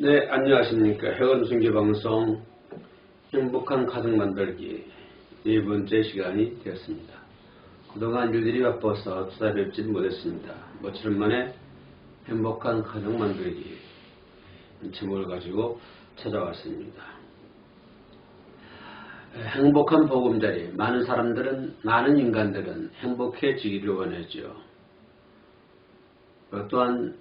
네, 안녕하십니까. 회원순기방송 행복한 가정 만들기 네 번째 시간이 되었습니다. 그동안 일들이 바빠서 찾아뵙지 못했습니다. 며칠 만에 행복한 가정 만들기 제목을 가지고 찾아왔습니다. 행복한 보금자리, 많은 인간들은 행복해지기를 원하죠. 또한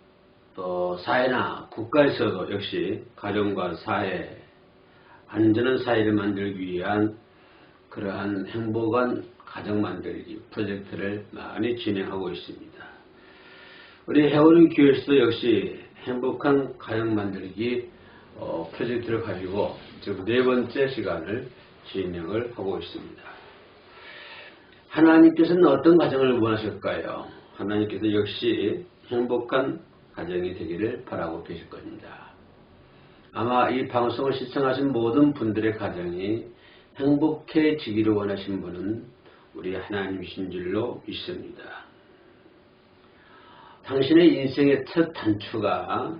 또 사회나 국가에서도 역시 가정과 사회, 안전한 사회를 만들기 위한 그러한 행복한 가정 만들기 프로젝트를 많이 진행하고 있습니다. 우리 해오는 교회에서도 역시 행복한 가정 만들기 프로젝트를 가지고 지금 네 번째 시간을 진행을 하고 있습니다. 하나님께서는 어떤 가정을 원하실까요? 하나님께서 역시 행복한 가정이 되기를 바라고 계실 겁니다. 아마 이 방송을 시청하신 모든 분들의 가정이 행복해지기를 원하신 분은 우리 하나님이신 줄로 믿습니다. 당신의 인생의 첫 단추가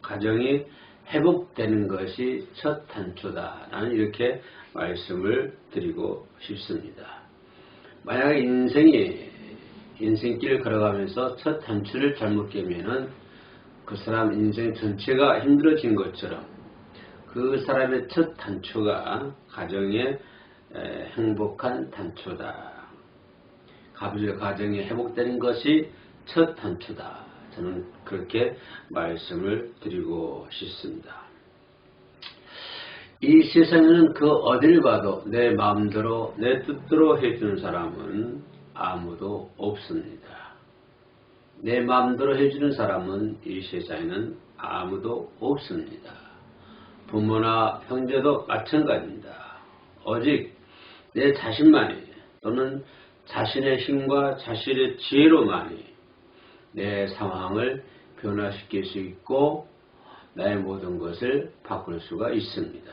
가정이 회복되는 것이 첫 단추다. 나는 이렇게 말씀을 드리고 싶습니다. 만약에 인생길을 걸어가면서 첫 단추를 잘못 깨면은 그 사람 인생 전체가 힘들어진 것처럼 그 사람의 첫 단추가 가정의 행복한 단추다. 가정이 회복되는 것이 첫 단추다. 저는 그렇게 말씀을 드리고 싶습니다. 이 세상에는 그 어딜 가도 내 마음대로 내 뜻대로 해주는 사람은 아무도 없습니다. 내 마음대로 해주는 사람은 이 세상에는 아무도 없습니다. 부모나 형제도 마찬가지입니다. 오직 내 자신만이 또는 자신의 힘과 자신의 지혜로만이 내 상황을 변화시킬 수 있고 나의 모든 것을 바꿀 수가 있습니다.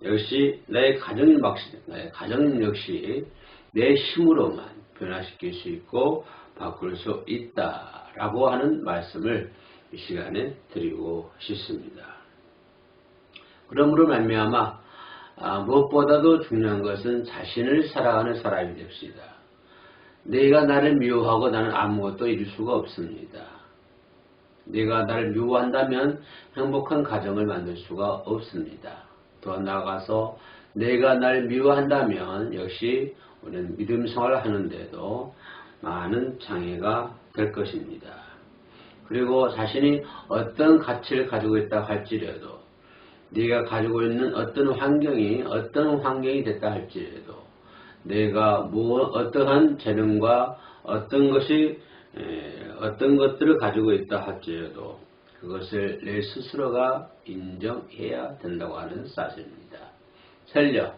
역시 나의 가정 역시 내 힘으로만 변화시킬 수 있고 바꿀 수 있다라고 하는 말씀을 이 시간에 드리고 싶습니다. 그러므로 말미암아 무엇보다도 중요한 것은 자신을 사랑하는 사람이 됩시다. 내가 나를 미워하고 나는 아무것도 이룰 수가 없습니다. 내가 나를 미워한다면 행복한 가정을 만들 수가 없습니다. 더 나아가서 내가 나를 미워한다면 역시 우리는 믿음 생활을 하는데도 많은 장애가 될 것입니다. 그리고 자신이 어떤 가치를 가지고 있다 할지라도 네가 가지고 있는 어떤 환경이 됐다 할지라도 내가 어떠한 재능과 어떤 것들을 가지고 있다 할지라도 그것을 내 스스로가 인정해야 된다고 하는 사실입니다. 설령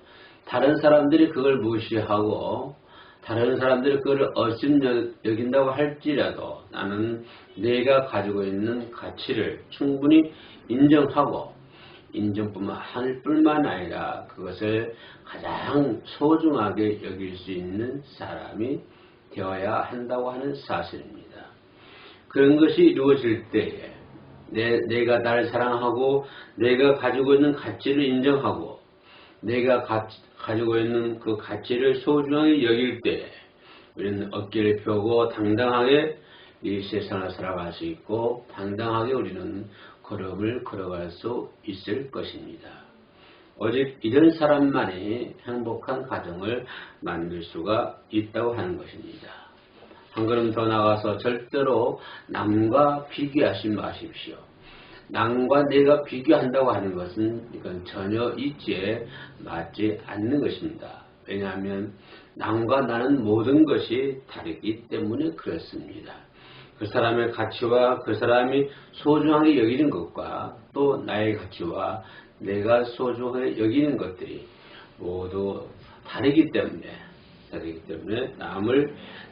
다른 사람들이 그걸 무시하고 다른 사람들이 그걸 여긴다고 할지라도 나는 내가 가지고 있는 가치를 충분히 인정하고 인정뿐만 아니라 그것을 가장 소중하게 여길 수 있는 사람이 되어야 한다고 하는 사실입니다. 그런 것이 이루어질 때에 내가 나를 사랑하고 내가 가지고 있는 가치를 인정하고 내가 가지고 있는 그 가치를 소중하게 여길 때 우리는 어깨를 펴고 당당하게 이 세상을 살아갈 수 있고 당당하게 우리는 걸음을 걸어갈 수 있을 것입니다. 오직 이런 사람만이 행복한 가정을 만들 수가 있다고 하는 것입니다. 한 걸음 더 나가서 절대로 남과 비교하지 마십시오. 남과 내가 비교한다고 하는 것은 이건 전혀 이치에 맞지 않는 것입니다. 왜냐하면 남과 나는 모든 것이 다르기 때문에 그렇습니다. 그 사람의 가치와 그 사람이 소중하게 여기는 것과 또 나의 가치와 내가 소중하게 여기는 것들이 모두 다르기 때문에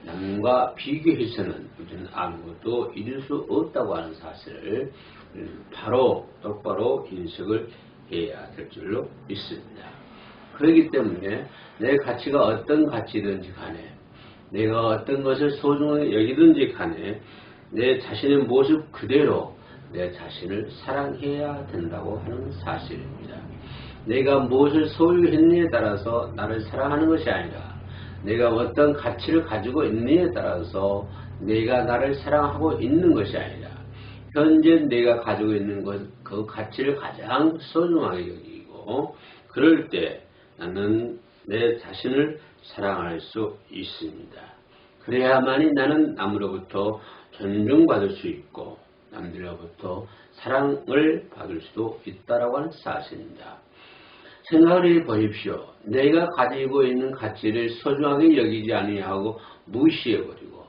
남과 비교해서는 우리는 아무것도 이룰 수 없다고 하는 사실을 똑바로 인식을 해야 될 줄로 믿습니다. 그렇기 때문에 내 가치가 어떤 가치든지 간에 내가 어떤 것을 소중하게 여기든지 간에 내 자신의 모습 그대로 내 자신을 사랑해야 된다고 하는 사실입니다. 내가 무엇을 소유했느냐에 따라서 나를 사랑하는 것이 아니라 내가 어떤 가치를 가지고 있느냐에 따라서 내가 나를 사랑하고 있는 것이 아니라 현재 내가 가지고 있는 것, 그 가치를 가장 소중하게 여기고 그럴 때 나는 내 자신을 사랑할 수 있습니다. 그래야만이 나는 남으로부터 존중받을 수 있고 남들로부터 사랑을 받을 수도 있다라고 하는 사실입니다. 생각을 해보십시오. 내가 가지고 있는 가치를 소중하게 여기지 아니하고 무시해버리고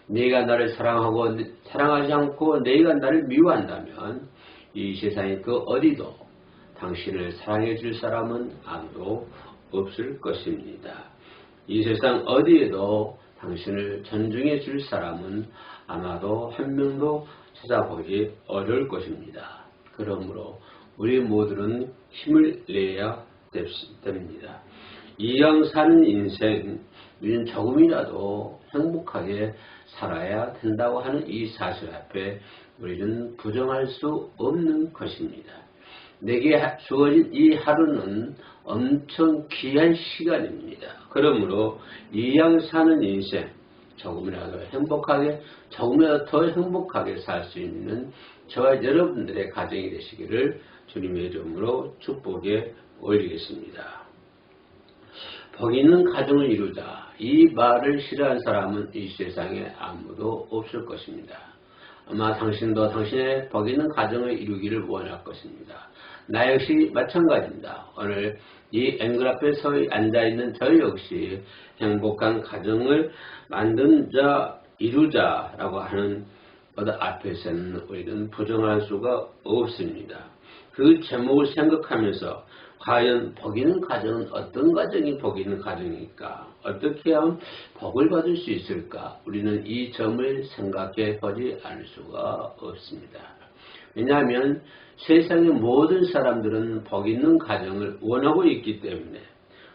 내가 나를 사랑하지 않고 내가 나를 미워한다면 이 세상에 그 어디도 당신을 사랑해 줄 사람은 아무도 없을 것입니다. 이 세상 어디에도 당신을 존중해 줄 사람은 아마도 한 명도 찾아보기 어려울 것입니다. 그러므로 우리 모두는 힘을 내야 됩니다. 이왕 사는 인생, 우리는 조금이라도 행복하게 살아야 된다고 하는 이 사실 앞에 우리는 부정할 수 없는 것입니다. 내게 주어진 이 하루는 엄청 귀한 시간입니다. 그러므로 이왕 사는 인생, 조금이라도 행복하게, 조금이라도 더 행복하게 살 수 있는 저와 여러분들의 가정이 되시기를 주님의 이름으로 축복에 올리겠습니다. 복 있는 가정을 이루자. 이 말을 싫어하는 사람은 이 세상에 아무도 없을 것입니다. 아마 당신도 당신의 복 있는 가정을 이루기를 원할 것입니다. 나 역시 마찬가지입니다. 오늘 이 앵글 앞에 서 앉아있는 저 역시 행복한 가정을 만든 자, 이루자라고 하는 것 앞에서는 우리는 부정할 수가 없습니다. 그 제목을 생각하면서 과연 복 있는 가정은 어떤 가정이 복 있는 가정일까? 어떻게 하면 복을 받을 수 있을까? 우리는 이 점을 생각해 보지 않을 수가 없습니다. 왜냐하면 세상의 모든 사람들은 복 있는 가정을 원하고 있기 때문에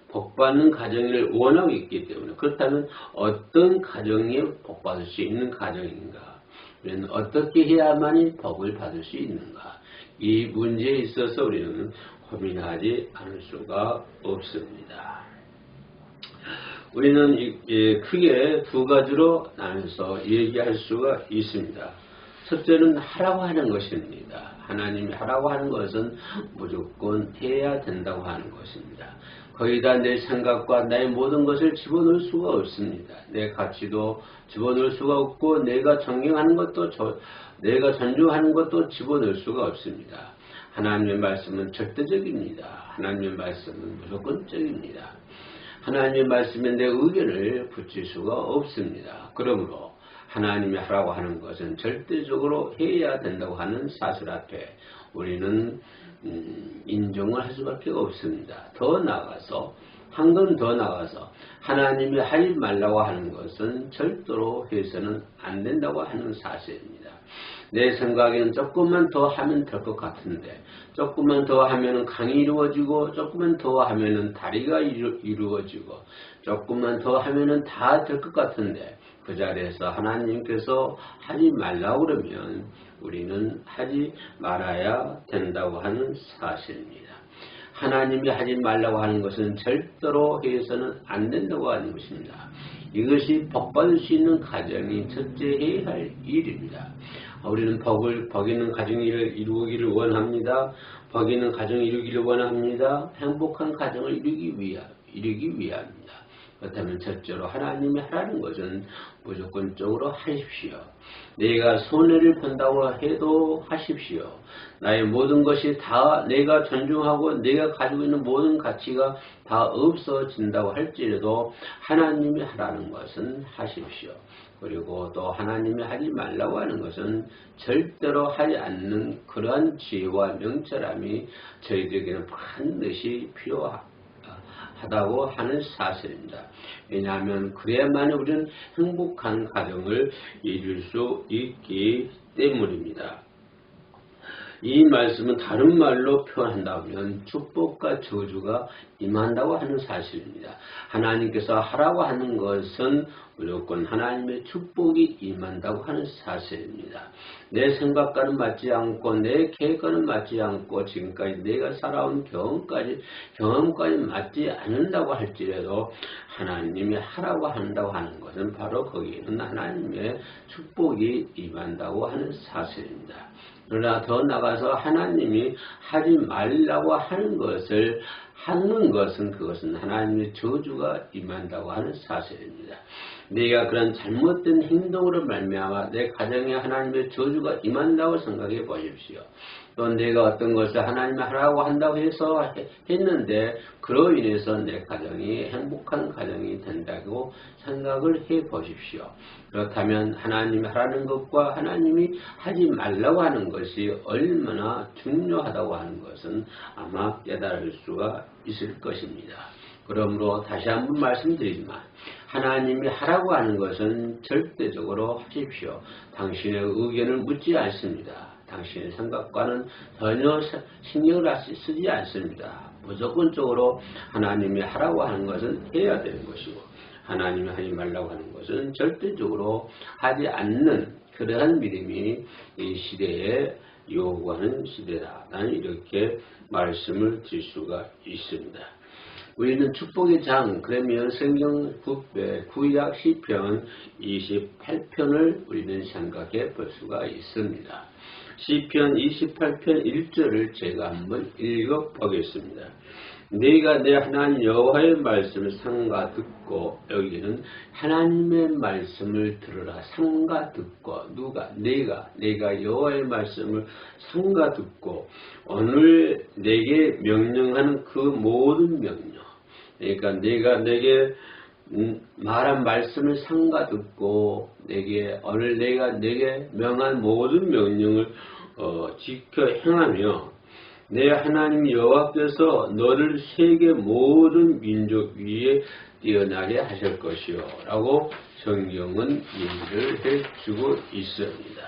복받는 가정을 원하고 있기 때문에 그렇다면 어떤 가정이 복받을 수 있는 가정인가? 우리는 어떻게 해야만이 복을 받을 수 있는가? 이 문제에 있어서 우리는 고민하지 않을 수가 없습니다. 우리는 크게 두 가지로 나눠서 얘기할 수가 있습니다. 첫째는 하라고 하는 것입니다. 하나님이 하라고 하는 것은 무조건 해야 된다고 하는 것입니다. 거기다 내 생각과 나의 모든 것을 집어넣을 수가 없습니다. 내 가치도 집어넣을 수가 없고 내가 존경하는 것도 내가 존중하는 것도 집어넣을 수가 없습니다. 하나님의 말씀은 절대적입니다. 하나님의 말씀은 무조건적입니다. 하나님의 말씀에 내 의견을 붙일 수가 없습니다. 그러므로 하나님이 하라고 하는 것은 절대적으로 해야 된다고 하는 사실 앞에 우리는 인정을 할 수밖에 없습니다. 더 나아가서 한 건 더 나아가서 하나님이 하지 말라고 하는 것은 절대로 해서는 안 된다고 하는 사실입니다. 내 생각에는 조금만 더 하면 될 것 같은데 조금만 더 하면 강이 이루어지고 조금만 더 하면 다리가 이루어지고 조금만 더 하면 다 될 것 같은데 그 자리에서 하나님께서 하지 말라고 그러면 우리는 하지 말아야 된다고 하는 사실입니다. 하나님이 하지 말라고 하는 것은 절대로 해서는 안 된다고 하는 것입니다. 이것이 복받을 수 있는 가정이 첫째 해야 할 일입니다. 우리는 복 있는 가정을 이루기를 원합니다. 복 있는 가정을 이루기를 원합니다. 행복한 가정을 이루기 위함입니다. 그렇다면 첫째로 하나님이 하라는 것은 무조건적으로 하십시오. 내가 손해를 본다고 해도 하십시오. 나의 모든 것이 다 내가 존중하고 내가 가지고 있는 모든 가치가 다 없어진다고 할지라도 하나님이 하라는 것은 하십시오. 그리고 또 하나님이 하지 말라고 하는 것은 절대로 하지 않는 그러한 지혜와 명철함이 저희들에게는 반드시 필요하다고 하는 사실입니다. 왜냐하면 그래야만 우리는 행복한 가정을 이룰 수 있기 때문입니다. 이 말씀은 다른 말로 표현한다면 축복과 저주가 임한다고 하는 사실입니다. 하나님께서 하라고 하는 것은 무조건 하나님의 축복이 임한다고 하는 사실입니다. 내 생각과는 맞지 않고 내 계획과는 맞지 않고 지금까지 내가 살아온 경험까지 맞지 않는다고 할지라도 하나님이 하라고 한다고 하는 것은 바로 거기에는 하나님의 축복이 임한다고 하는 사실입니다. 그러나 더 나가서 하나님이 하지 말라고 하는 것은 그것은 하나님의 저주가 임한다고 하는 사실입니다. 내가 그런 잘못된 행동으로 말미암아 내 가정에 하나님의 저주가 임한다고 생각해 보십시오. 또 내가 어떤 것을 하나님이 하라고 한다고 해서 했는데 그로 인해서 내 가정이 행복한 가정이 된다고 생각을 해 보십시오. 그렇다면 하나님이 하라는 것과 하나님이 하지 말라고 하는 것이 얼마나 중요하다고 하는 것은 아마 깨달을 수가 있을 것입니다. 그러므로 다시 한번 말씀드리지만 하나님이 하라고 하는 것은 절대적으로 하십시오. 당신의 의견을 묻지 않습니다. 당신의 생각과는 전혀 신경을 쓰지 않습니다. 무조건적으로 하나님이 하라고 하는 것은 해야 되는 것이고 하나님이 하지 말라고 하는 것은 절대적으로 하지 않는 그러한 믿음이 이 시대에 요구하는 시대다. 나는 이렇게 말씀을 드릴 수가 있습니다. 우리는 축복의 장, 그러면 성경 구약 시편 28편을 우리는 생각해 볼 수가 있습니다. 시편 28편 1절을 제가 한번 읽어 보겠습니다. 네가 내 하나님 여호와의 말씀을 삼가 듣고, 여기는 하나님의 말씀을 들으라. 삼가 듣고, 내가 여호와의 말씀을 삼가 듣고 오늘 내게 명령하는 그 모든 명령, 그러니까 내가 내게 말한 말씀을 삼가 듣고 오늘 내가 내게 명한 모든 명령을 지켜 행하며 내 하나님 여호와께서 너를 세계 모든 민족 위에 뛰어나게 하실 것이요 라고 성경은 얘기를 해주고 있습니다.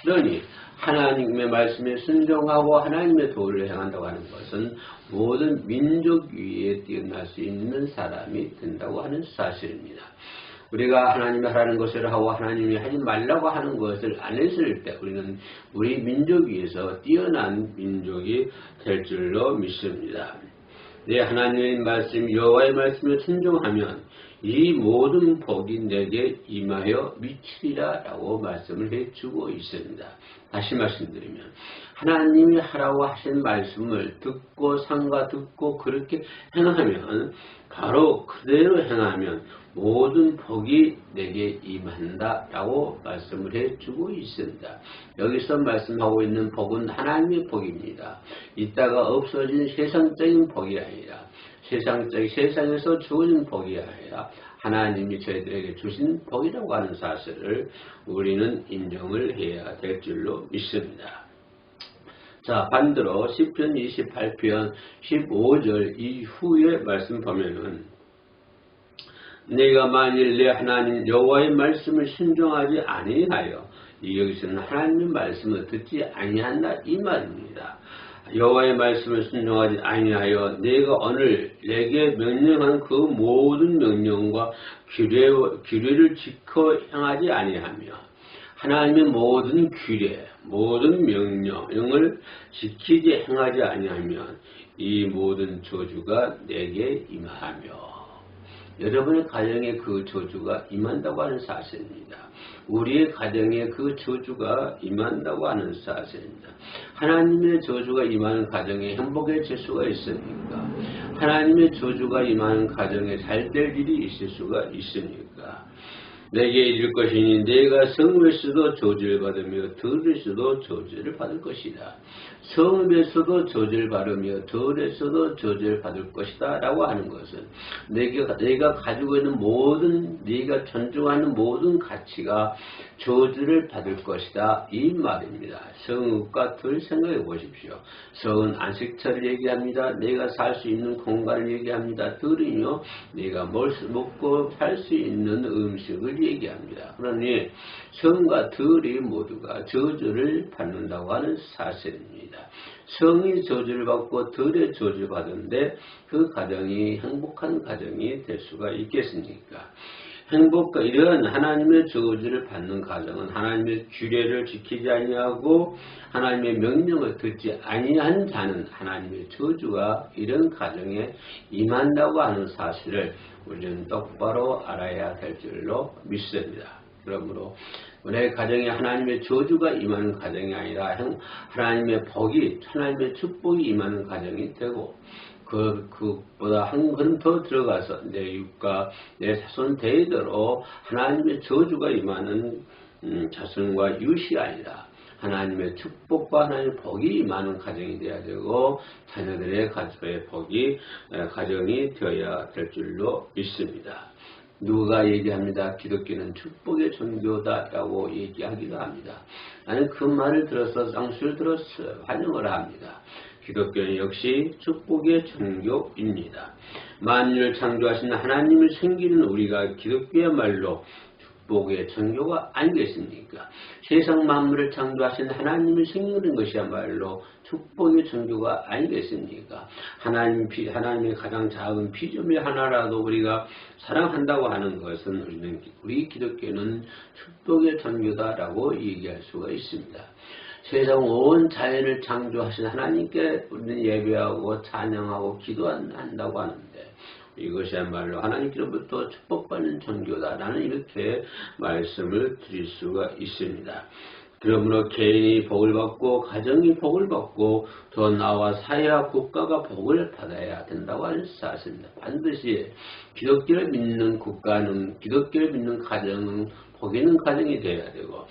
그러니 하나님의 말씀에 순종하고 하나님의 도를 행한다고 하는 것은 모든 민족 위에 뛰어날 수 있는 사람이 된다고 하는 사실입니다. 우리가 하나님이 하라는 것을 하고 하나님이 하지 말라고 하는 것을 안 했을 때 우리는 우리 민족 위에서 뛰어난 민족이 될 줄로 믿습니다. 내 하나님의 말씀 여호와의 말씀에 순종하면 이 모든 복이 내게 임하여 미치리라 라고 말씀을 해주고 있습니다. 다시 말씀드리면 하나님이 하라고 하신 말씀을 듣고 삼가 듣고 그렇게 행하면 바로 그대로 행하면 모든 복이 내게 임한다 라고 말씀을 해주고 있습니다. 여기서 말씀하고 있는 복은 하나님의 복입니다. 이따가 없어진 세상적인 복이 아니라 세상에서 주어진 복이 아니라 하나님이 저희들에게 주신 복이라고 하는 사실을 우리는 인정을 해야 될 줄로 믿습니다. 자, 반대로 시편 28편 15절 이후의 말씀 보면은 내가 만일 내 하나님 여호와의 말씀을 순종하지 아니하여, 여기서는 하나님의 말씀을 듣지 아니한다 이 말입니다. 여호와의 말씀을 순종하지 아니하여 내가 오늘 내게 명령한 그 모든 명령과 규례를 지켜 행하지 아니하며 하나님의 모든 규례, 모든 명령을 지키지 행하지 아니하면 이 모든 저주가 내게 임하며, 여러분의 가정에 그 저주가 임한다고 하는 사실입니다. 우리의 가정에 그 저주가 임한다고 하는 사실입니다. 하나님의 저주가 임하는 가정에 행복해질 수가 있습니까? 하나님의 저주가 임하는 가정에 잘 될 일이 있을 수가 있습니까? 내게 이를 것이니 내가 성읍에서도 저주를 받으며 들에서도 저주를 받을 것이다. 성읍에서도 저주를 받으며 들에서도 저주를 받을 것이다 라고 하는 것은 내가 가지고 있는 모든, 네가 존중하는 모든 가치가 저주를 받을 것이다 이 말입니다. 성읍과 들 생각해 보십시오. 성은 안식처를 얘기합니다. 내가 살 수 있는 공간을 얘기합니다. 들은요 내가 먹고 살 수 있는 음식을 얘기합니다. 그러니 성과 들이 모두가 저주를 받는다고 하는 사실입니다. 성이 저주를 받고 들의 저주를 받는데 그 가정이 행복한 가정이 될 수가 있겠습니까? 행복과 이런 하나님의 저주를 받는 가정은 하나님의 규례를 지키지 아니하고 하나님의 명령을 듣지 아니한 자는 하나님의 저주가 이런 가정에 임한다고 하는 사실을 우리는 똑바로 알아야 될 줄로 믿습니다. 그러므로 우리의 가정에 하나님의 저주가 임하는 가정이 아니라 하나님의 복이, 하나님의 축복이 임하는 가정이 되고 그보다 한 걸음 더 들어가서 내 육과 내 자손 대대로 하나님의 저주가 임하는 자손과 이웃이 아니라 하나님의 축복과 하나님의 복이 임하는 가정이 되어야 되고 자녀들의 가정의 복이 가정이 되어야 될 줄로 믿습니다. 누가 얘기합니다. 기독교는 축복의 종교다라고 얘기하기도 합니다. 나는 그 말을 들어서 쌍수를 들었어요. 환영을 합니다. 기독교는 역시 축복의 종교입니다. 만유를 창조하신 하나님을 섬기는 우리가 기독교야말로 축복의 종교가 아니겠습니까? 세상 만물을 창조하신 하나님을 섬기는 것이야말로 축복의 종교가 아니겠습니까? 하나님의 가장 작은 피조물 하나라도 우리가 사랑한다고 하는 것은 우리 기독교는 축복의 종교다라고 얘기할 수가 있습니다. 세상 온 자연을 창조하신 하나님께 우리는 예배하고 찬양하고 기도한다고 하는데 이것이야말로 하나님께로부터 축복받는 종교다라는 이렇게 말씀을 드릴 수가 있습니다. 그러므로 개인이 복을 받고 가정이 복을 받고 또 나와 사회와 국가가 복을 받아야 된다고 하는 사실입니다. 반드시 기독교를 믿는 국가는 기독교를 믿는 가정은 복 있는 가정이 되어야 되고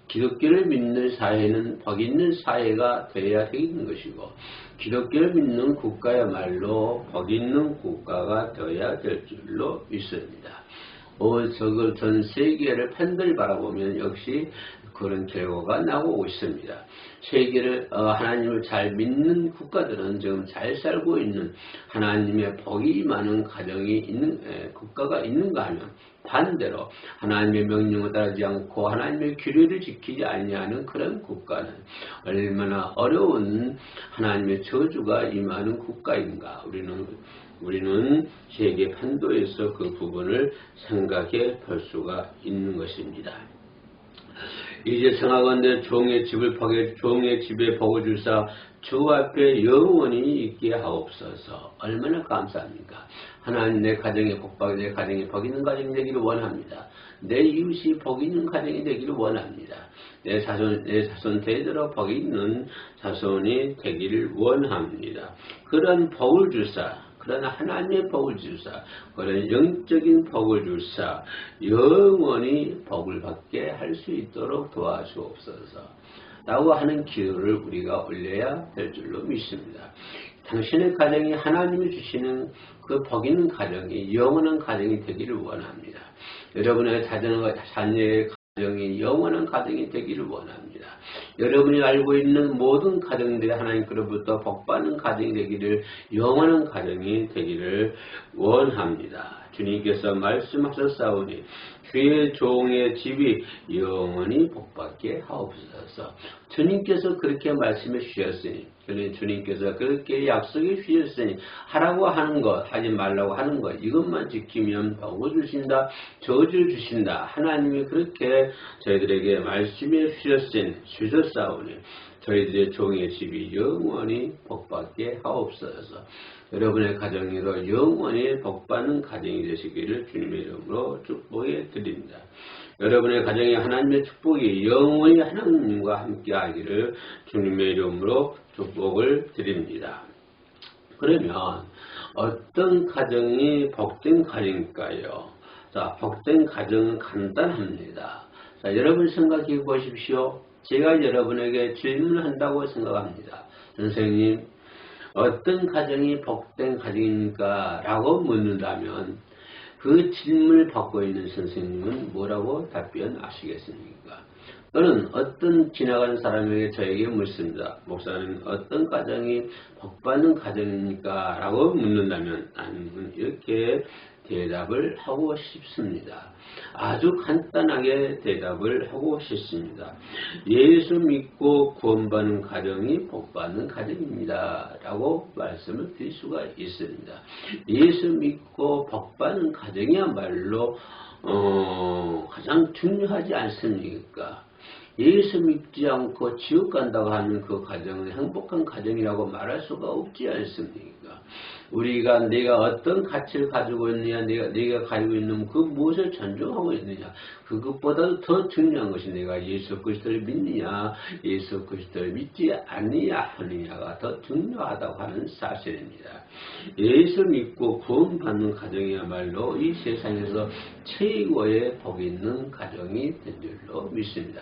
기독교를 믿는 사회는 복 있는 사회가 되어야 되는 것이고 기독교를 믿는 국가야말로 복 있는 국가가 되어야 될 줄로 믿습니다. 전 세계를 팬들이 바라보면 역시 그런 결과가 나오고 있습니다. 세계를 하나님을 잘 믿는 국가들은 지금 잘 살고 있는 하나님의 복이 많은 가정이 있는 국가가 있는가 하면 반대로 하나님의 명령을 따르지 않고 하나님의 규례를 지키지 아니하는 그런 국가는 얼마나 어려운 하나님의 저주가 임하는 국가인가. 우리는 세계 판도에서 그 부분을 생각해 볼 수가 있는 것입니다. 이제 청하건대 종의 집에 복을 주사 주 앞에 영원히 있게 하옵소서. 얼마나 감사합니까? 하나님 내 가정에 복받게 내 가정에 복 있는 가정이 되기를 원합니다. 내 이웃이 복 있는 가정이 되기를 원합니다. 내 자손 대대로 복 있는 자손이 되기를 원합니다. 그런 복을 주사 그러나 하나님의 복을 주사 그런 영적인 복을 주사 영원히 복을 받게 할 수 있도록 도와주옵소서 라고 하는 기도를 우리가 올려야 될 줄로 믿습니다. 당신의 가정이 하나님이 주시는 그 복 있는 가정이 영원한 가정이 되기를 원합니다. 여러분의 자녀의 가정이 영원한 가정이 되기를 원합니다. 여러분이 알고 있는 모든 가정들이 하나님께로부터 복받는 가정이 되기를 영원한 가정이 되기를 원합니다. 주님께서 말씀하셨사오니 주의 종의 집이 영원히 복받게 하옵소서. 주님께서 그렇게 말씀해 주셨으니 주님께서 그렇게 약속해 주셨으니 하라고 하는 것 하지 말라고 하는 것 이것만 지키면 복을 주신다 저주를 주신다 하나님이 그렇게 저희들에게 말씀해 주셨사오니 저희들의 종의 집이 영원히 복받게 하옵소서. 여러분의 가정에도 영원히 복받는 가정이 되시기를 주님의 이름으로 축복해 드립니다. 여러분의 가정에 하나님의 축복이 영원히 하나님과 함께 하기를 주님의 이름으로 축복을 드립니다. 그러면 어떤 가정이 복된 가정일까요? 자, 복된 가정은 간단합니다. 자, 여러분 생각해 보십시오. 제가 여러분에게 질문을 한다고 생각합니다. 선생님, 어떤 가정이 복된 가정입니까? 라고 묻는다면 그 질문을 받고 있는 선생님은 뭐라고 답변하시겠습니까? 또는 어떤 지나가는 사람에게 저에게 묻습니다. 목사님, 어떤 가정이 복받는 가정입니까? 라고 묻는다면 나는 이렇게 대답을 하고 싶습니다. 아주 간단하게 대답을 하고 싶습니다. 예수 믿고 구원받는 가정이 복받는 가정입니다. 라고 말씀을 드릴 수가 있습니다. 예수 믿고 복받는 가정이야말로 가장 중요하지 않습니까? 예수 믿지 않고 지옥 간다고 하는 그 가정은 행복한 가정이라고 말할 수가 없지 않습니까? 우리가 내가 어떤 가치를 가지고 있느냐, 내가 가지고 있는 그 무엇을 존중하고 있느냐, 그것보다도 더 중요한 것이 내가 예수 그리스도를 믿느냐, 예수 그리스도를 믿지 않느냐 하느냐가 더 중요하다고 하는 사실입니다. 예수 믿고 구원받는 가정이야말로 이 세상에서 최고의 복 있는 가정이 된 줄로 믿습니다.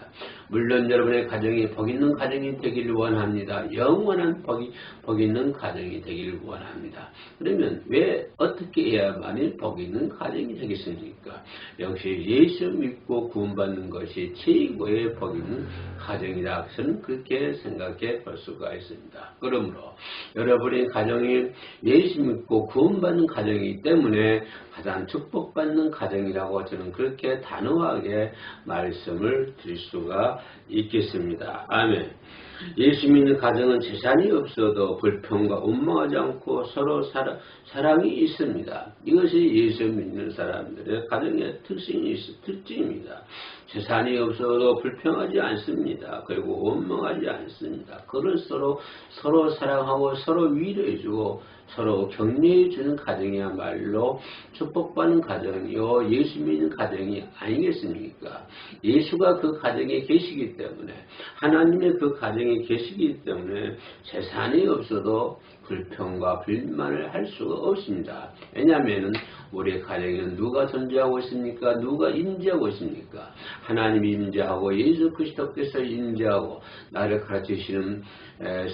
물론 여러분의 가정이 복 있는 가정이 되기를 원합니다. 영원한 복 있는 가정이 되기를 원합니다. 그러면 왜 어떻게 해야만이 복 있는 가정이 되겠습니까? 역시 예수 믿고 구원받는 것이 최고의 복 있는 가정이라 저는 그렇게 생각해 볼 수가 있습니다. 그러므로 여러분의 가정이 예수 믿고 구원받는 가정이기 때문에 가장 축복받는 가정이라고 저는 그렇게 단호하게 말씀을 드릴 수가 있겠습니다. 아멘. 예수 믿는 가정은 재산이 없어도 불평과 원망하지 않고 서로 사랑이 있습니다. 이것이 예수 믿는 사람들의 가정의 특징입니다. 재산이 없어도 불평하지 않습니다. 그리고 원망하지 않습니다. 그를 서로 사랑하고 서로 위로해주고 서로 격려해주는 가정이야말로 축복받는 가정이요 예수 믿는 가정이 아니겠습니까? 예수가 그 가정에 계시기 때문에 하나님의 그 가정에 계시기 때문에 재산이 없어도 불평과 불만을 할 수가 없습니다. 왜냐하면 우리 가정에는 누가 존재하고 있습니까? 누가 임재하고 있습니까? 하나님이 임재하고 예수 그리스도께서 임재하고 나를 가르치시는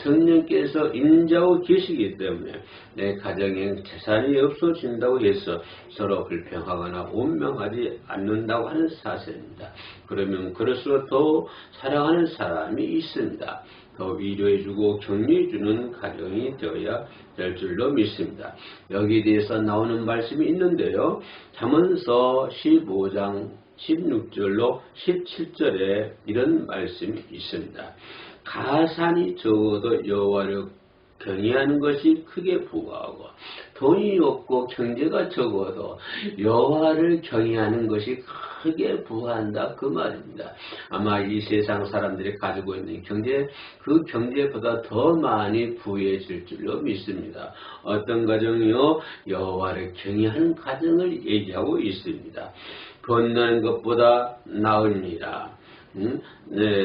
성령께서 임재하고 계시기 때문에 내 가정에 재산이 없어진다고 해서 서로 불평하거나 원망하지 않는다고 하는 사실입니다. 그러면 그럴수록 더 사랑하는 사람이 있습니다. 더 위로해주고 격려해주는 가정이 되어야 될 줄로 믿습니다. 여기에 대해서 나오는 말씀이 있는데요. 잠언서 15장 16절로 17절에 이런 말씀이 있습니다. 가산이 적어도 여호와를 경외하는 것이 크게 부하고 돈이 없고 경제가 적어도 여호와를 경외하는 것이 크게 부한다 그 말입니다. 아마 이 세상 사람들이 가지고 있는 경제 그 경제보다 더 많이 부유해질 줄로 믿습니다. 어떤 가정이요 여호와를 경외하는 가정을 얘기하고 있습니다. 번나는 것보다 나으니라.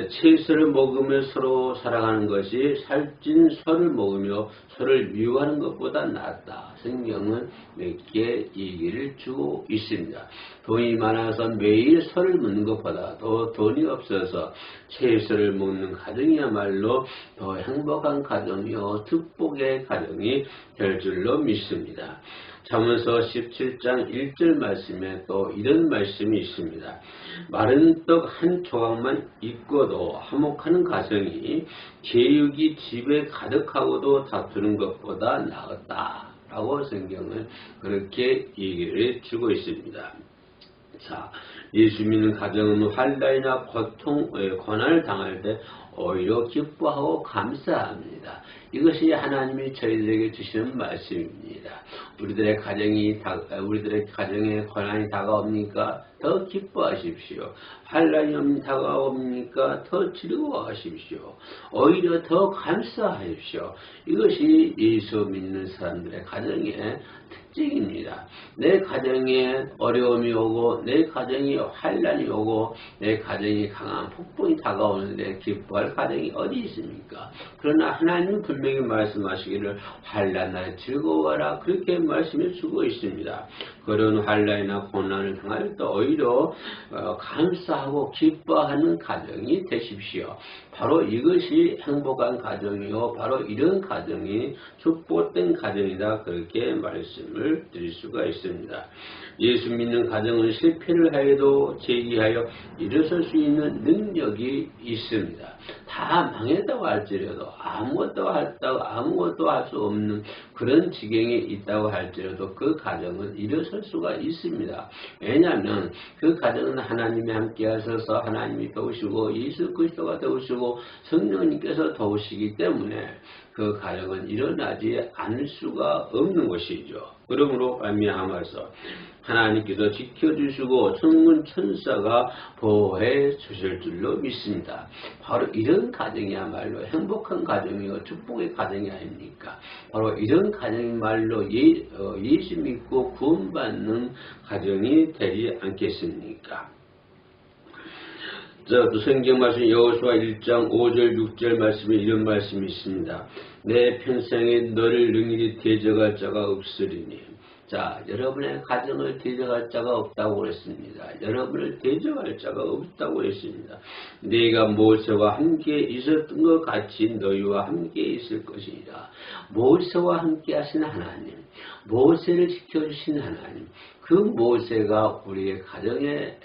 채소를 먹으며 서로 사랑하는 것이 살찐 설을 먹으며 서로를 미워하는 것보다 낫다. 성경은 몇 개 얘기를 주고 있습니다. 돈이 많아서 매일 설을 먹는 것보다도 돈이 없어서 채소를 먹는 가정이야말로 더 행복한 가정이요 축복의 가정이 될 줄로 믿습니다. 잠언서 17장 1절 말씀에 또 이런 말씀이 있습니다. 마른 떡 한 조각만 있고도 화목하는 가정이 제육이 집에 가득하고도 다투는 것보다 나았다. 라고 성경은 그렇게 얘기를 주고 있습니다. 자, 예수 믿는 가정은 환난이나 고통, 고난을 당할 때 오히려 기뻐하고 감사합니다. 이것이 하나님이 저희들에게 주시는 말씀입니다. 우리들의 가정에 고난이 다가옵니까? 더 기뻐하십시오. 환난이 다가옵니까? 더 즐거워하십시오. 오히려 더 감사하십시오. 이것이 예수 믿는 사람들의 가정의 특징입니다. 내 가정에 어려움이 오고 내 가정에 환난이 오고 내 가정에 강한 폭풍이 다가오는데 기뻐할 가정이 어디 있습니까? 그러나 하나님은 분명히 말씀하시기를 환난 날에 즐거워하라 그렇게 말씀해 주고 있습니다. 그런 환난이나 고난을 당할 때 오히려 오히려 감사하고 기뻐하는 가정이 되십시오. 바로 이것이 행복한 가정이요, 바로 이런 가정이 축복된 가정이다, 그렇게 말씀을 드릴 수가 있습니다. 예수 믿는 가정은 실패를 하여도 재기하여 일어설 수 있는 능력이 있습니다. 다 망했다고 할지라도 아무것도 할 수 없는 그런 지경에 있다고 할지라도 그 가정은 일어설 수가 있습니다. 왜냐하면 그 가정은 하나님이 함께 하셔서 하나님이 도우시고 예수 그리스도가 도우시고 성령님께서 도우시기 때문에 그 가정은 일어나지 않을 수가 없는 것이죠. 그러므로 말미암아서 하나님께서 지켜주시고 천군 천사가 보호해 주실 줄로 믿습니다. 바로 이런 가정이야말로 행복한 가정이요 축복의 가정이 아닙니까? 바로 이런 가정이말로 예수 믿고 구원받는 가정이 되지 않겠습니까? 자, 또 성경 말씀 여호수아 1장 5절 6절 말씀에 이런 말씀이 있습니다. 내 평생에 너를 능히 대적할 자가 없으리니. 자, 여러분의 가정을 대적할 자가 없다고 그랬습니다. 여러분을 대적할 자가 없다고 했습니다. 네가 모세와 함께 있었던 것 같이 너희와 함께 있을 것이니라. 모세와 함께 하신 하나님, 모세를 지켜주신 하나님, 그 모세가 우리의 가정에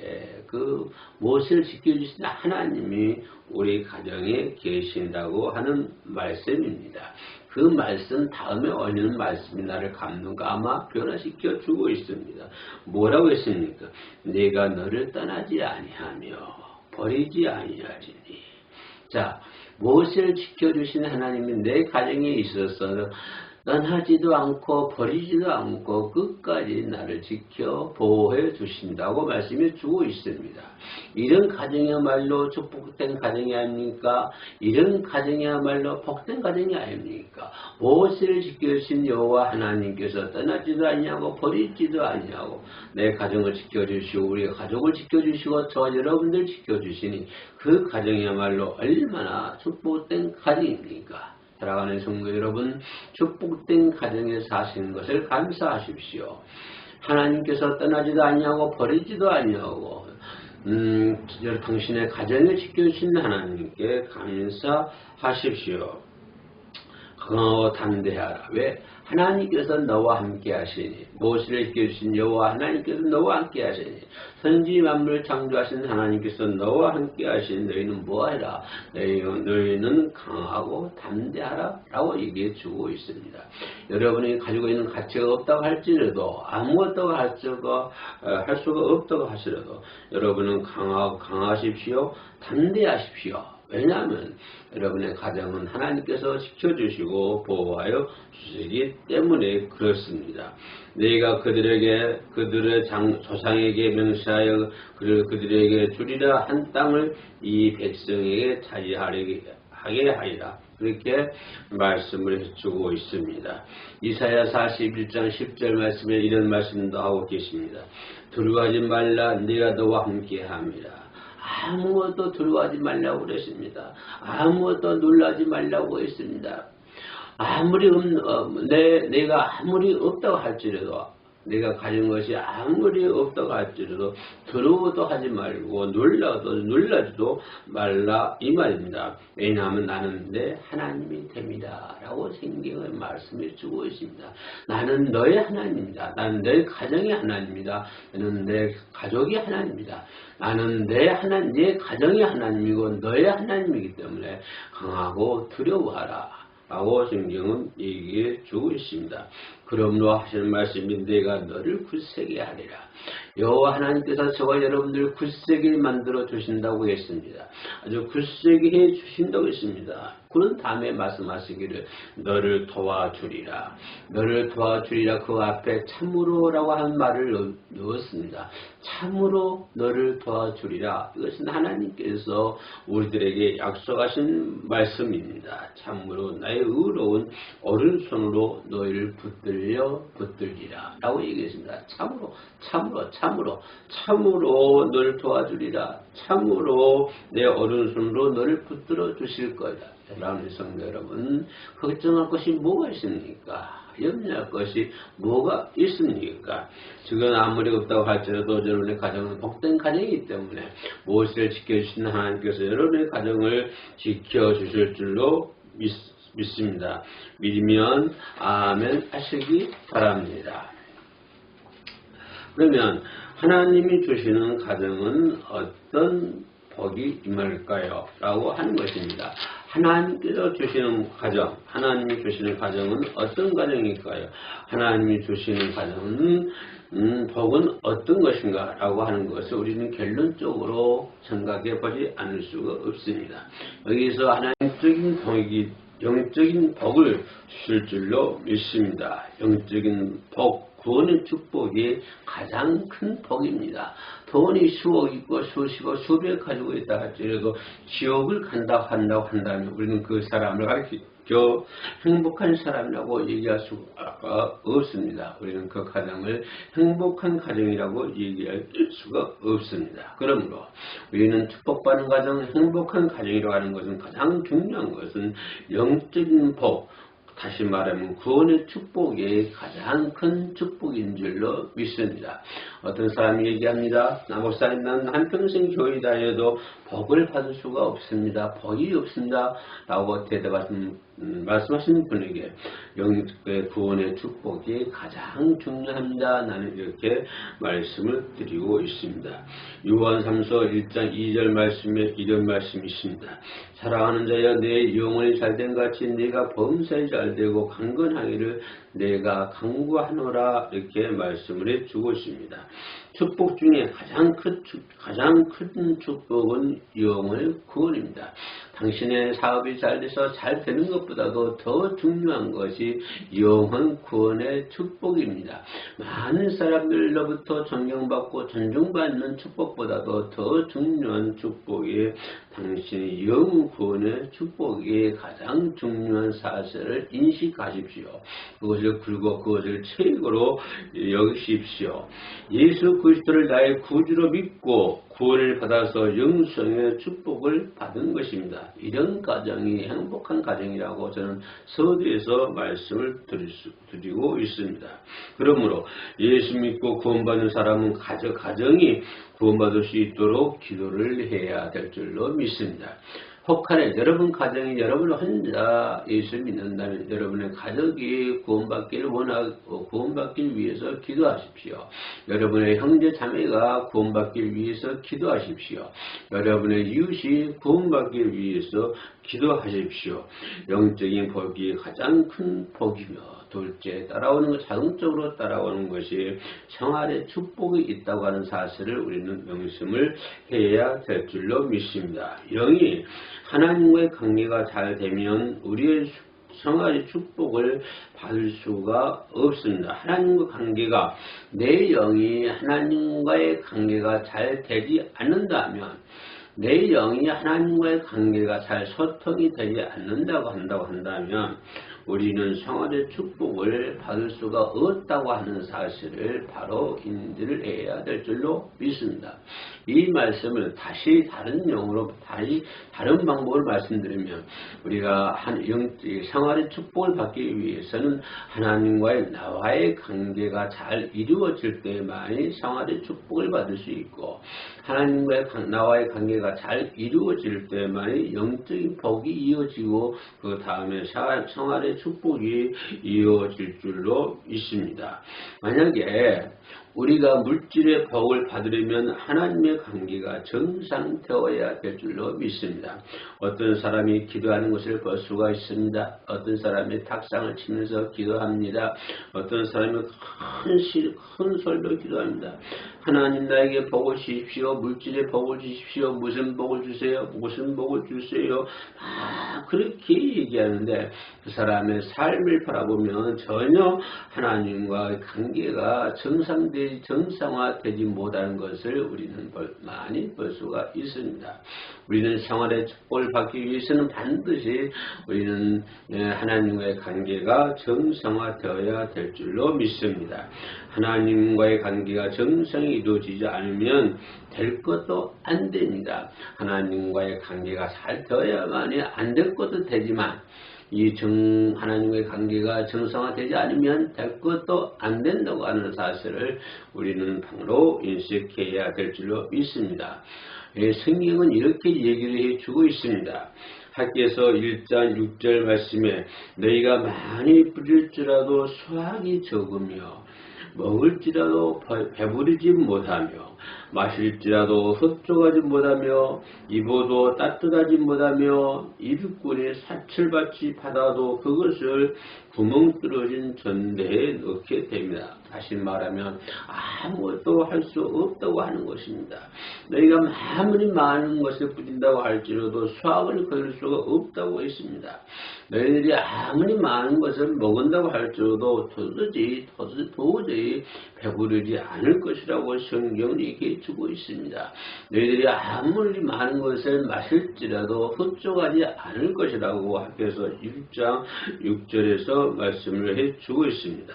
그 모세를 지켜주신 하나님이 우리 가정에 계신다고 하는 말씀입니다. 그 말씀 다음에 올리는 말씀이 나를 감동과 아마 변화시켜 주고 있습니다. 뭐라고 했습니까? 내가 너를 떠나지 아니하며 버리지 아니하리니. 자, 모세를 지켜주신 하나님이 내 가정에 있어서 떠나지도 않고 버리지도 않고 끝까지 나를 지켜 보호해 주신다고 말씀해 주고 있습니다. 이런 가정이야말로 축복된 가정이 아닙니까? 이런 가정이야말로 복된 가정이 아닙니까? 모세를 지켜주신 여호와 하나님께서 떠나지도 아니하고 버리지도 아니하고 내 가정을 지켜주시고 우리 가족을 지켜주시고 저와 여러분들 지켜주시니 그 가정이야말로 얼마나 축복된 가정입니까? 사랑하는 성도 여러분, 축복된 가정에 사시는 것을 감사하십시오. 하나님께서 떠나지도 아니하고 버리지도 아니하고 당신의 가정을 지켜주신 하나님께 감사하십시오. 강하고 담대하라. 왜? 하나님께서 너와 함께 하시니, 모세를 지켜주신 여호와 하나님께서 너와 함께 하시니, 선지 만물을 창조하신 하나님께서 너와 함께 하시니 너희는 뭐하라? 너희는 강하고 담대하라 라고 얘기해 주고 있습니다. 여러분이 가지고 있는 가치가 없다고 할지라도 아무것도 할 수가 없다고 하시라도 여러분은 강하십시오. 담대하십시오. 왜냐하면 여러분의 가정은 하나님께서 지켜주시고 보호하여 주시기 때문에 그렇습니다. 내가 그들의 조상에게 명시하여 그들에게 주리라 한 땅을 이 백성에게 차지하게 하리라. 그렇게 말씀을 해주고 있습니다. 이사야 41장 10절 말씀에 이런 말씀도 하고 계십니다. 두려워하지 말라. 내가 너와 함께 함이라. 아무것도 두려워하지 말라고 그랬습니다. 아무것도 놀라지 말라고 했습니다. 내가 아무리 없다고 할지라도, 내가 가진 것이 아무리 없다고 할지라도 두려워도 하지 말고 놀라지도 말라 이 말입니다. 왜냐하면 나는 내 하나님이 됩니다 라고 성경을 말씀해 주고 있습니다. 나는 너의 하나님입니다. 나는 내 가정의 하나님입니다. 나는 내 가족의 하나님입니다. 나는 내 가정의 하나님이고 너의 하나님이기 때문에 강하고 두려워하라 라고 성경은 얘기해 주고 있습니다. 그러므로 하시는 말씀이 내가 너를 굳세게 하리라. 여호와 하나님께서 저와 여러분들을 굳세게 만들어 주신다고 했습니다. 아주 굳세게 해 주신다고 했습니다. 그런 다음에 말씀하시기를 너를 도와주리라. 너를 도와주리라. 그 앞에 참으로라고 하는 말을 넣었습니다. 참으로 너를 도와주리라. 이것은 하나님께서 우리들에게 약속하신 말씀입니다. 참으로 나의 의로운 오른손으로 너희를 붙들리라. 붙들리라 라고 얘기했습니다. 참으로 너를 도와주리라. 참으로 내 오른손으로 너를 붙들어 주실 거다. 라는 성도 여러분, 걱정할 것이 뭐가 있습니까? 염려할 것이 뭐가 있습니까? 지금 아무리 없다고 할지라도 여러분의 가정은 복된 가정이기 때문에 무엇을 지켜주시는 하나님께서 여러분의 가정을 지켜주실 줄로 믿습니다. 믿으면 아멘 하시기 바랍니다. 그러면 하나님이 주시는 가정은 어떤 복이 임할까요? 라고 하는 것입니다. 하나님께서 주시는 가정, 하나님이 주시는 가정은 어떤 가정일까요? 하나님이 주시는 가정은 복은 어떤 것인가? 라고 하는 것을 우리는 결론적으로 생각해 보지 않을 수가 없습니다. 여기서 하나님적인 복이 영적인 복을 주실 줄로 믿습니다. 영적인 복, 구원의 축복이 가장 큰 복입니다. 돈이 수억 있고 수십억 수백 가지고 있다 할지라도 지옥을 간다고 한다면 우리는 그 사람을 가르쳐 행복한 사람이라고 얘기할 수가 없습니다. 우리는 그 가정을 행복한 가정이라고 얘기할 수가 없습니다. 그러므로 우리는 축복받는 가정, 행복한 가정이라고 하는 것은 가장 중요한 것은 영적인 복, 다시 말하면 구원의 축복이 가장 큰 축복인 줄로 믿습니다. 어떤 사람이 얘기합니다. 목사님, 나는 한평생 교회 다녀도 복을 받을 수가 없습니다. 복이 없습니다. 라고 말씀하시는 분에게 영적의 구원의 축복이 가장 중요합니다. 나는 이렇게 말씀을 드리고 있습니다. 요한 3서 1장 2절 말씀에 이런 말씀이 있습니다. 사랑하는 자여, 내 영혼이 잘된 같이 네가 범사에 잘되고 강건하기를 내가 강구하노라. 이렇게 말씀을 해주고 있습니다. 축복 중에 가장 큰 축복은 영혼의 구원입니다. 당신의 사업이 잘 돼서 잘 되는 것보다도 더 중요한 것이 영혼 구원의 축복입니다. 많은 사람들로부터 존경받고 존중받는 축복보다도 더 중요한 축복이 당신의 영혼 구원의 축복이 가장 중요한 사실을 인식하십시오. 그것을 최고로 여기십시오. 예수 그리스도를 나의 구주로 믿고 구원을 받아서 영생의 축복을 받은 것입니다. 이런 가정이 행복한 가정이라고 저는 서두에서 말씀을 드리고 있습니다. 그러므로 예수 믿고 구원받는 사람은 가정이 구원받을 수 있도록 기도를 해야 될 줄로 믿습니다. 혹하네 여러분 가정이 여러분 혼자 예수 믿는다면 여러분의 가족이 구원받기를 구원받기 위해서 기도하십시오. 여러분의 형제 자매가 구원받기 위해서 기도하십시오. 여러분의 이웃이 구원받기 위해서 기도하십시오. 영적인 복이 가장 큰 복이며 둘째 따라오는 것, 자동적으로 따라오는 것이 생활의 축복이 있다고 하는 사실을 우리는 명심을 해야 될 줄로 믿습니다. 영이 하나님과의 관계가 잘 되면 우리의 생활의 축복을 받을 수가 없습니다. 하나님과 관계가, 내 영이 하나님과의 관계가 잘 되지 않는다면, 내 영이 하나님과의 관계가 잘 소통이 되지 않는다고 한다면 우리는 생활의 축복을 받을 수가 없다고 하는 사실을 바로 인지를 해야 될 줄로 믿습니다. 이 말씀을 다시 다른 용어로 다른 방법을 말씀드리면 우리가 생활의 축복을 받기 위해서는 하나님과의 나와의 관계가 잘 이루어질 때만이 생활의 축복을 받을 수 있고 하나님과의 나와의 관계가 잘 이루어질 때만이 영적인 복이 이어지고 그 다음에 생활의 축복이 이어질 줄로 있습니다. 만약에 우리가 물질의 복을 받으려면 하나님의 관계가 정상되어야 될 줄로 믿습니다. 어떤 사람이 기도하는 것을 볼 수가 있습니다. 어떤 사람이 탁상을 치면서 기도합니다. 어떤 사람이 큰 소리로 기도합니다. 하나님 나에게 복을 주십시오. 물질의 복을 주십시오. 무슨 복을 주세요. 무슨 복을 주세요. 그렇게 얘기하는데 그 사람의 삶을 바라보면 전혀 하나님과의 관계가 정상되지 관계 정상화되지 못하는 것을 우리는 많이 볼 수가 있습니다. 우리는 생활의 축복을 받기 위해서는 반드시 우리는 하나님과의 관계가 정상화되어야 될 줄로 믿습니다. 하나님과의 관계가 정상이 이루어지지 않으면 될 것도 안 됩니다. 하나님과의 관계가 잘 되어야만이 안 될 것도 되지만 하나님과의 관계가 정상화되지 않으면 될 것도 안 된다고 하는 사실을 우리는 바로 인식해야 될 줄로 믿습니다. 성경은 이렇게 얘기를 해주고 있습니다. 학개서 1장 6절 말씀에 너희가 많이 뿌릴지라도 수확이 적으며 먹을지라도 배부르지 못하며 마실지라도 흡족하지 못하며 입어도 따뜻하지 못하며 일꾼이 사철같이 받아도 그것을 구멍 뚫어진 전대에 넣게 됩니다. 다시 말하면 아무것도 할 수 없다고 하는 것입니다. 너희가 아무리 많은 것을 뿌린다고 할지라도 수확을 거둘 수가 없다고 했습니다. 너희들이 아무리 많은 것을 먹은다고 할지라도 도저히 배부르지 않을 것이라고 성경은 얘기해 주고 있습니다. 너희들이 아무리 많은 것을 마실지라도 흡족하지 않을 것이라고 학개서 1장 6절에서 말씀을 해 주고 있습니다.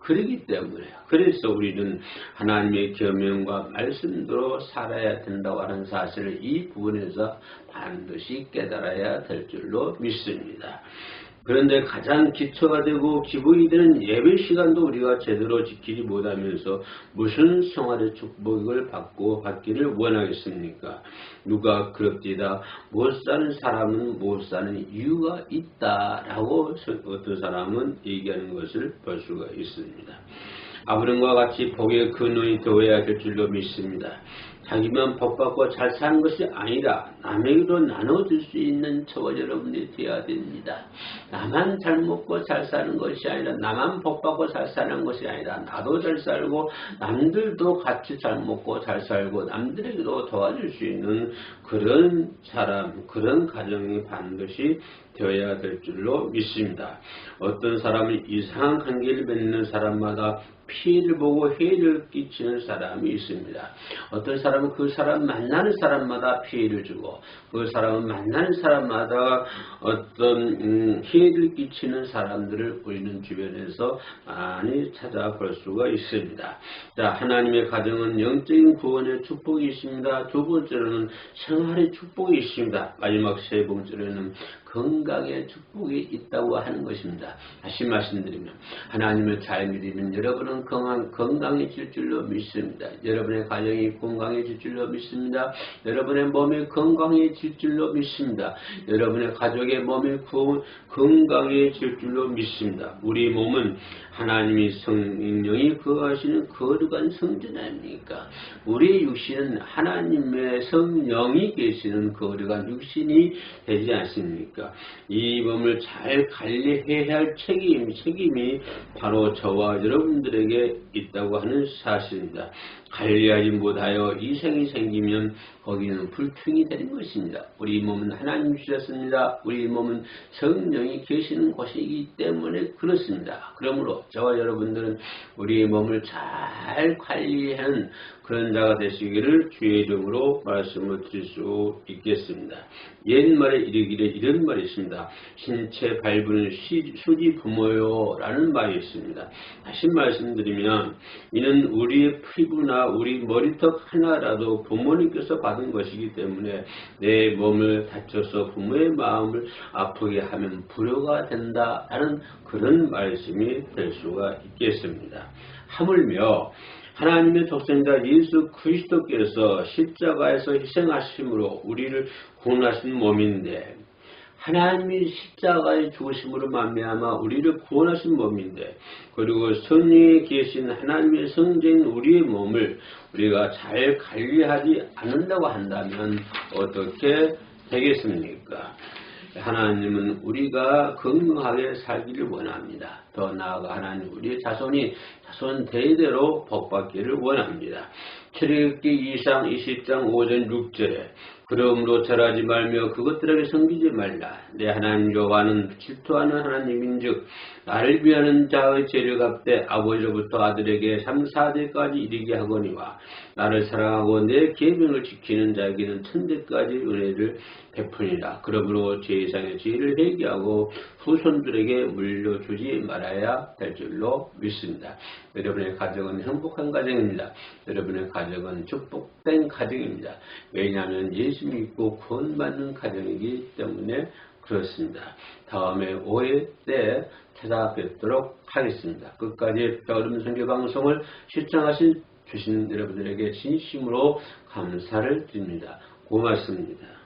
그렇기 때문에 그래서 우리는 하나님의 계명과 말씀대로 살아야 된다고 하는 사실을 이 부분에서 반드시 깨달아야 될 줄로 믿습니다. 그런데 가장 기초가 되고 기본이 되는 예배 시간도 우리가 제대로 지키지 못하면서 무슨 생활의 축복을 받기를 원하겠습니까? 누가 그럽디다 못 사는 사람은 못 사는 이유가 있다라고 어떤 사람은 얘기하는 것을 볼 수가 있습니다. 아브람과 같이 복의 근원이 되어야 될 줄로 믿습니다. 자기만 복받고 잘 사는 것이 아니라 남에게도 나눠줄 수 있는 저와 여러분이 되어야 됩니다. 나만 잘 먹고 잘 사는 것이 아니라 나만 복받고 잘 사는 것이 아니라 나도 잘 살고 남들도 같이 잘 먹고 잘 살고 남들에게도 도와줄 수 있는 그런 사람, 그런 가정이 반드시 되어야 될 줄로 믿습니다. 어떤 사람은 이상한 관계를 맺는 사람마다 피해를 보고 해를 끼치는 사람이 있습니다. 어떤 사람은 그 사람 만나는 사람마다 피해를 주고 그 사람은 만나는 사람마다 어떤 해를 끼치는 사람들을 우리는 주변에서 많이 찾아볼 수가 있습니다. 자, 하나님의 가정은 영적인 구원의 축복이 있습니다. 두 번째로는 생활의 축복이 있습니다. 마지막 세 번째로는 건강의 축복이 있다고 하는 것입니다. 다시 말씀드리면 하나님을 잘 믿으면 여러분은 건강해질 줄로 믿습니다. 여러분의 가정이 건강해질 줄로 믿습니다. 여러분의 몸이 건강해질 줄로 믿습니다. 여러분의 가족의 몸이 건강해질 줄로 믿습니다. 우리 몸은 하나님이 성령이 거하시는 거룩한 성전 아닙니까? 우리 육신은 하나님의 성령이 계시는 거룩한 육신이 되지 않습니까? 이 몸을 잘 관리해야 할 책임이 바로 저와 여러분들에게 있다고 하는 사실입니다. 관리하지 못하여 이생이 생기면 거기는 불충이 되는 것입니다. 우리 몸은 하나님 주셨습니다. 우리 몸은 성령이 계시는 곳이기 때문에 그렇습니다. 그러므로 저와 여러분들은 우리 몸을 잘 관리하는 그런 자가 되시기를 주의 이름으로 말씀을 드릴 수 있겠습니다. 옛말에 이르기를 이런 말이 있습니다. 신체 발부는 수지 부모요 라는 말이 있습니다. 다시 말씀드리면 이는 우리의 피부나 우리 머리털 하나라도 부모님께서 받은 것이기 때문에 내 몸을 다쳐서 부모의 마음을 아프게 하면 불효가 된다라는 그런 말씀이 될 수가 있겠습니다. 하물며 하나님의 독생자 예수 그리스도께서 십자가에서 희생하심으로 우리를 구원하신 몸인데 하나님이 십자가의 죽으심으로 말미암아 우리를 구원하신 몸인데 그리고 성령에 계신 하나님의 성전인 우리의 몸을 우리가 잘 관리하지 않는다고 한다면 어떻게 되겠습니까? 하나님은 우리가 건강하게 살기를 원합니다. 더 나아가 하나님 우리의 자손 대대로 복받기를 원합니다. 출애굽기 2장 20장 5절 6절에 그러므로 절하지 말며 그것들에게 섬기지 말라. 내 하나님 여호와는 질투하는 하나님인즉 나를 위하는 자의 죄를 갚되 아버지로부터 아들에게 3, 4대까지 이르게 하거니와 나를 사랑하고 내 계명을 지키는 자에게는 천대까지 은혜를 베푸니라. 그러므로 제사장의 죄를 회개하고 후손들에게 물려주지 말아야 될 줄로 믿습니다. 여러분의 가정은 행복한 가정입니다. 여러분의 가정은 축복된 가정입니다. 왜냐하면 예수 믿고 구원받는 가정이기 때문에 그렇습니다. 다음에 5회 때 찾아뵙도록 하겠습니다. 끝까지 배우는 선교 방송을 시청하신 주신 여러분들에게 진심으로 감사를 드립니다. 고맙습니다.